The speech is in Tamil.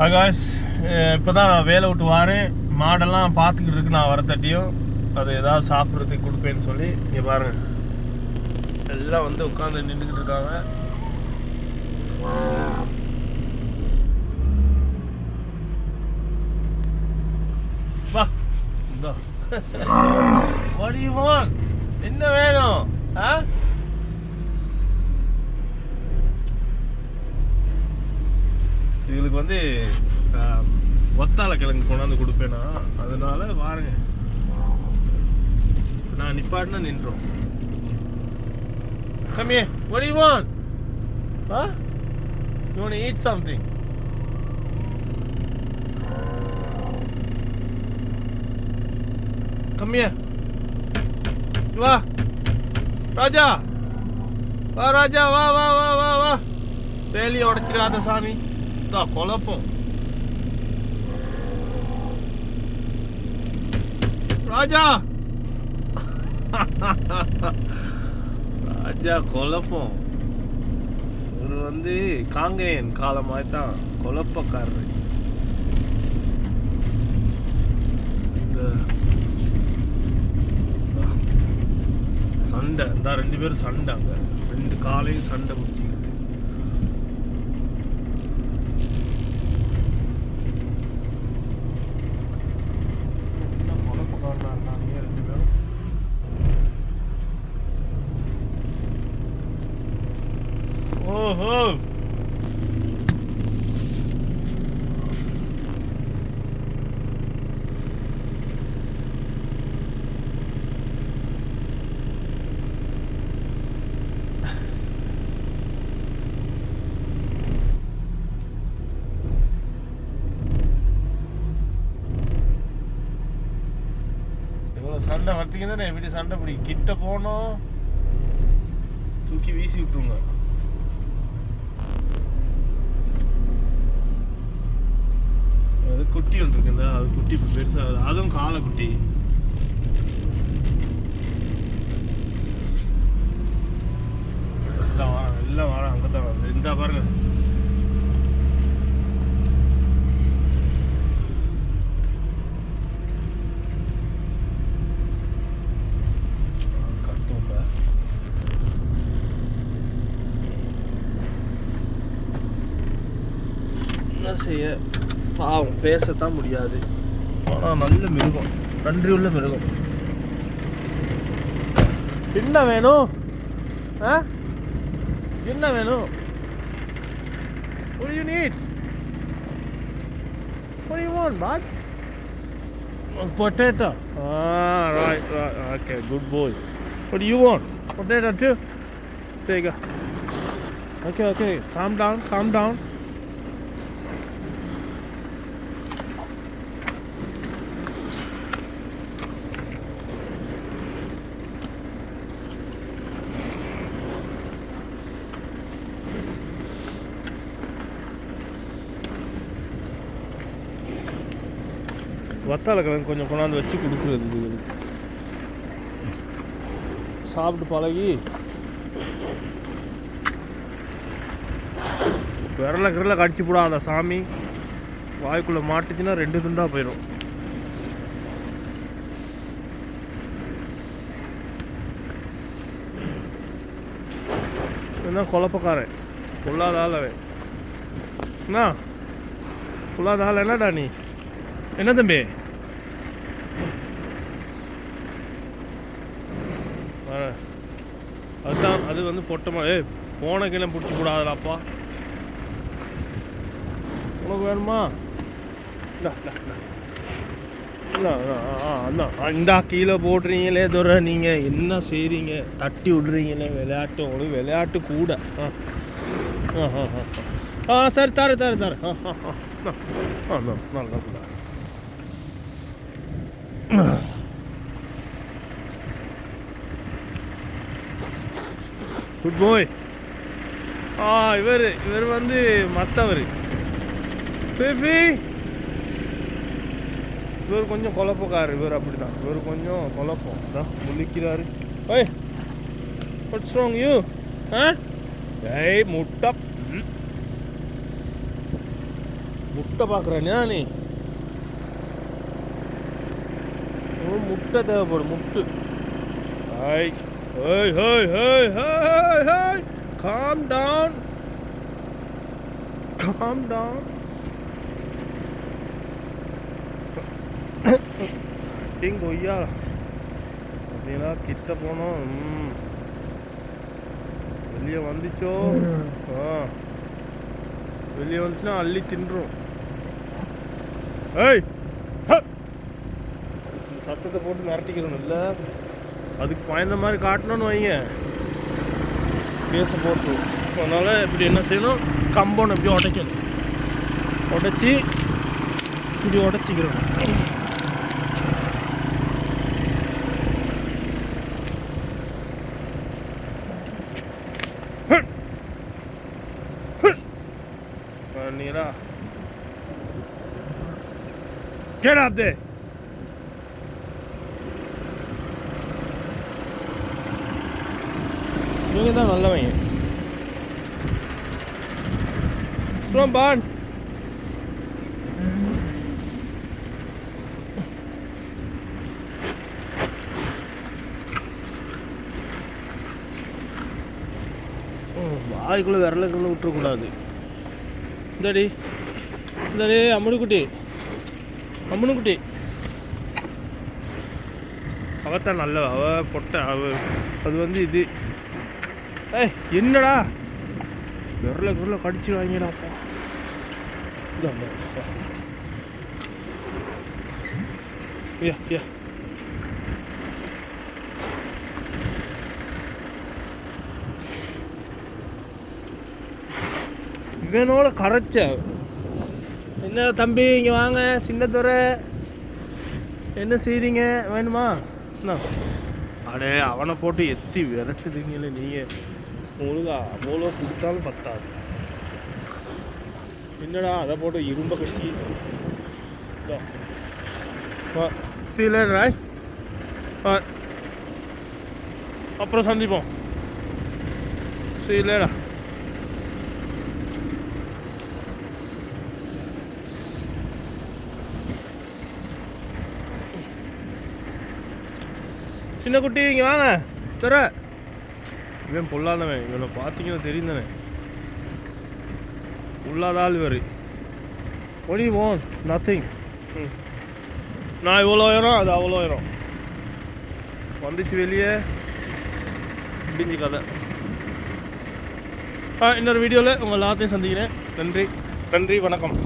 ஆகாஷ் இப்போ தான் நான் வேலை விட்டு வாரேன். மாடெல்லாம் பார்த்துக்கிட்டு இருக்கு. நான் வரத்தட்டியும் அது ஏதாவது சாப்பிட்றதுக்கு கொடுப்பேன்னு சொல்லி இங்கே பாருங்க, எல்லாம் வந்து உட்காந்து நின்றுக்கிட்டு இருக்காங்க. வா இந்தா what do you want? என்ன வேணும்? இதுகளுக்கு வந்து ஒத்தால கிழங்கு கொண்டாந்து கொடுப்பேனா, அதனால பாருங்க நான் நிப்பாட்டினா நின்றோம். Come here. What do you want? You want to eat something? Come here. வா ராஜா, வா ராஜா, வா வா வா வா வா. வேலையை உடைச்சிடாத சாமி, குழப்பம். ராஜா ராஜா குழப்பம். இவர் வந்து காங்கேயன் காலமாய் தான் குழப்பக்காரரு. சண்டை இந்த 2 பேரும் சண்டை, அங்கே 2 காலையும் சண்டை முடிச்சுக்கிட்டு. குழப்பக்காரனா இருந்தாங்க 2 பேரும். ஓஹோ சண்டை வர்த்திங்க தானே, எப்படி சண்டை பிடி கிட்ட போனோம் தூக்கி வீசி விட்டுருங்க. அது குட்டி ஒன்று இருக்குங்க, அது குட்டி இப்போ பெருசாக, அதுவும் காலை குட்டி. எல்லாம் வாழ அங்கே தான் வருது. இந்த பாருங்க, செய்ய பாவம், பேசத்தான் முடியாது. ஆனால் நல்ல மிருகம், நன்றி உள்ள மிருகம். என்ன வேணும்? என்ன வேணும்? What do you need? What do you want, bud? Potato. Right. Okay, good boy. What do you want? Potato too? There you go. Okay. Calm down. வத்தால கிழங்கு கொஞ்சம் கொண்டாந்து வச்சு கொடுக்குறது. சாப்பிட்டு பழகி விரல கடிச்சு போடாத சாமி, வாய்க்குள்ளே மாட்டுச்சுன்னா 2 துண்டா போயிடும். என்ன குழப்பக்காரன், பொல்லாத ஆளவன். என்ன பொல்லாத ஆள் என்னடா நீ? என்ன தம்பி? அதுதான் அது வந்து பொட்டமா போன கிளை பிடிச்சி கூடாதுலாப்பா. உனக்கு வேணுமா? இந்தா கீழே போடுறீங்களே தூர, நீங்கள் என்ன செய்கிறீங்க? தட்டி விடுறீங்களே விளையாட்டு, உங்களுக்கு விளையாட்டு கூட. சரி தர நல்லா. குட் பாய். இவர் வந்து மற்றவர் பேபி. இவர் கொஞ்சம் குழப்பக்காரர். இவர் அப்படிதான், இவர் கொஞ்சம் குழப்பம் தான், முழிக்கிறாரு. ஓய் வாட்ஸ் ராங் யூ? முட்டை முட்டை பார்க்குறேன்னா நீ முட்டை தேவைப்படும் முட்டு. Hi hi hi hi hi hi calm down calm down. கொய்யா பார்த்தீங்களா கிட்ட போனோம். வெளியே வந்துச்சோ. வெளியே வந்துச்சுன்னா அள்ளி தின்றும். ஏய் இந்த சத்தத்தை போட்டு மிரட்டிக்கணும் இல்லை, அதுக்கு பயந்த மாதிரி காட்டணும்னு வைங்க பேச போட்டு. அதனால் இப்படி என்ன செய்யணும், கம்பௌண்ட் எப்படி உடைக்கணும், உடைச்சி இப்படி உடைச்சிக்கிறோம். நீரா get up there. நீங்க தான் நல்லவங்க. பான் வாய்க்குள்ள விரலுக்குள்ள விட்டுறக்கூடாது. இந்தடி இந்தடி அம்மனுக்குட்டி அம்மனுக்குட்டி அவத்தான் நல்ல அவ பொட்டை அவ. அது வந்து இது ஏய் என்னடா விரல கடிச்சு வாங்கிடாப்பா. யா யா இவனோட கரைச்ச. என்ன தம்பி இங்கே வாங்க, சின்னத்துறை என்ன செய்கிறீங்க, வேணுமா? அடே அவனை போட்டு எத்தி விரட்டுதுங்களே நீங்கள். உங்களுக்கு அவ்வளோ கொடுத்தாலும் பத்தாது. என்னடா அதை போட்டு இரும்ப கட்டி சீலராய். அப்புறம் சந்திப்போம். சீலடா. சின்ன குட்டி இங்கே வாங்க தர. இவன் பொல்லாதவன், இவனை பார்த்தீங்கன்னா தெரியும் தானே, உள்ளாத ஆள் வேறு. ஒடி ஓன் நத்திங். நான் இவ்வளோ உயரம், அது அவ்வளோ உயரம். வந்துச்சு வெளியே முடிஞ்சு கதை. இன்னொரு வீடியோவில் உங்கள் எல்லாத்தையும் சந்திக்கிறேன். நன்றி நன்றி, வணக்கம்.